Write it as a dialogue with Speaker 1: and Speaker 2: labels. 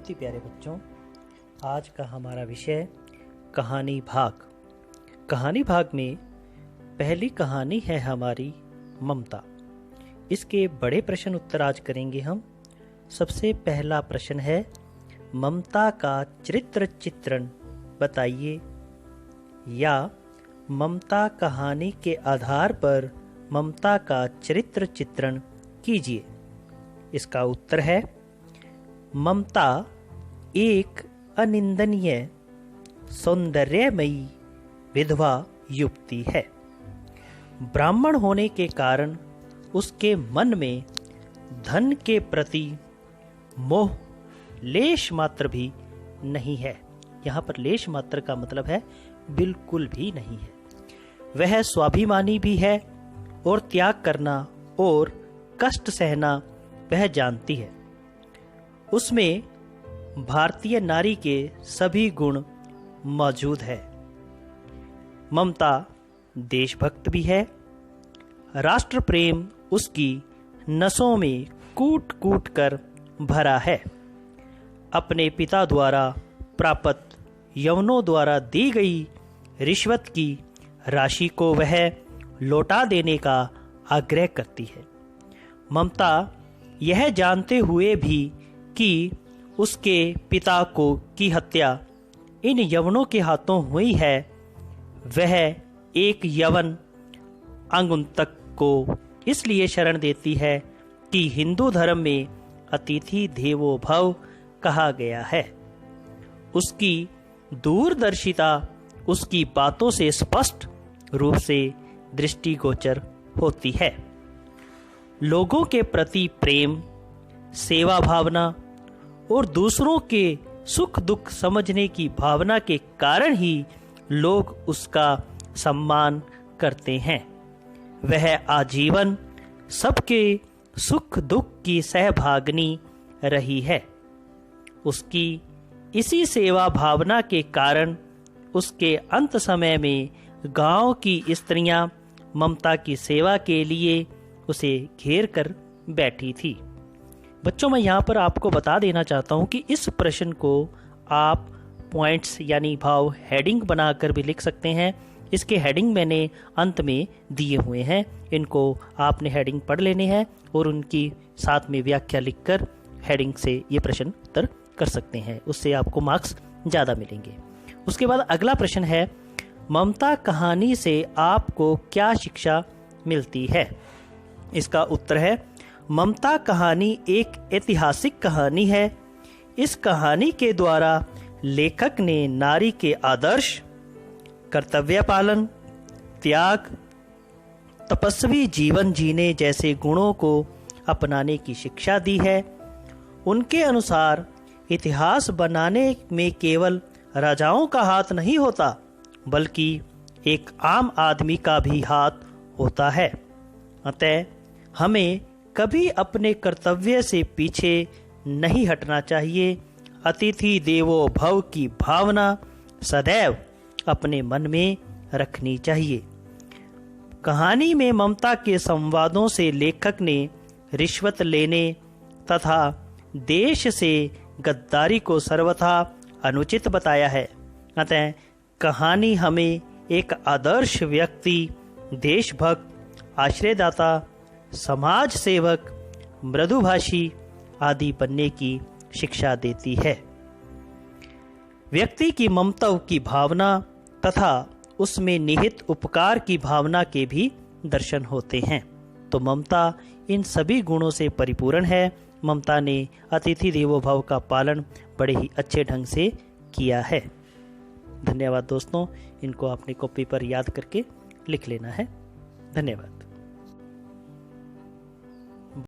Speaker 1: बहुत ही प्यारे बच्चों, आज का हमारा विषय कहानी भाग। कहानी भाग में पहली कहानी है हमारी ममता। इसके बड़े प्रश्न उत्तर आज करेंगे हम। सबसे पहला प्रश्न है, ममता का चरित्र चित्रण बताइए, या ममता कहानी के आधार पर ममता का चरित्र चित्रण कीजिए। इसका उत्तर है, ममता एक अनिंदनीय सौंदर्यमयी विधवा युवती है। ब्राह्मण होने के कारण उसके मन में धन के प्रति मोह लेश मात्र भी नहीं है। यहाँ पर लेश मात्र का मतलब है बिल्कुल भी नहीं है। वह स्वाभिमानी भी है और त्याग करना और कष्ट सहना वह जानती है। उसमें भारतीय नारी के सभी गुण मौजूद है। ममता देशभक्त भी है। राष्ट्र प्रेम उसकी नसों में कूट कूट कर भरा है। अपने पिता द्वारा प्राप्त यवनों द्वारा दी गई रिश्वत की राशि को वह लौटा देने का आग्रह करती है। ममता यह जानते हुए भी कि उसके पिता की हत्या इन यवनों के हाथों हुई है, वह एक यवन आगंतुक को इसलिए शरण देती है कि हिंदू धर्म में अतिथि देवो भव कहा गया है। उसकी दूरदर्शिता उसकी बातों से स्पष्ट रूप से दृष्टिगोचर होती है। लोगों के प्रति प्रेम, सेवा भावना और दूसरों के सुख दुख समझने की भावना के कारण ही लोग उसका सम्मान करते हैं। वह आजीवन सबके सुख दुख की सहभागिनी रही है। उसकी इसी सेवा भावना के कारण उसके अंत समय में गांव की स्त्रियां ममता की सेवा के लिए उसे घेर कर बैठी थी। बच्चों, मैं यहाँ पर आपको बता देना चाहता हूँ कि इस प्रश्न को आप पॉइंट्स यानी भाव हेडिंग बनाकर भी लिख सकते हैं। इसके हेडिंग मैंने अंत में दिए हुए हैं, इनको आपने हेडिंग पढ़ लेने हैं और उनकी साथ में व्याख्या लिखकर हेडिंग से ये प्रश्न उत्तर कर सकते हैं। उससे आपको मार्क्स ज़्यादा मिलेंगे। उसके बाद अगला प्रश्न है, ममता कहानी से आपको क्या शिक्षा मिलती है? इसका उत्तर है, ममता कहानी एक ऐतिहासिक कहानी है। इस कहानी के द्वारा लेखक ने नारी के आदर्श, कर्तव्य पालन, त्याग, तपस्वी जीवन जीने जैसे गुणों को अपनाने की शिक्षा दी है। उनके अनुसार इतिहास बनाने में केवल राजाओं का हाथ नहीं होता, बल्कि एक आम आदमी का भी हाथ होता है। अतः हमें कभी अपने कर्तव्य से पीछे नहीं हटना चाहिए। अतिथि देवो भव की भावना सदैव अपने मन में रखनी चाहिए। कहानी में ममता के संवादों से लेखक ने रिश्वत लेने तथा देश से गद्दारी को सर्वथा अनुचित बताया है। अतः कहानी हमें एक आदर्श व्यक्ति, देशभक्त, आश्रयदाता, समाज सेवक, मृदुभाषी आदि बनने की शिक्षा देती है। व्यक्ति की ममता की भावना तथा उसमें निहित उपकार की भावना के भी दर्शन होते हैं। तो ममता इन सभी गुणों से परिपूर्ण है। ममता ने अतिथि देवो भव का पालन बड़े ही अच्छे ढंग से किया है। धन्यवाद दोस्तों, इनको अपनी कॉपी पर याद करके लिख लेना है। धन्यवाद।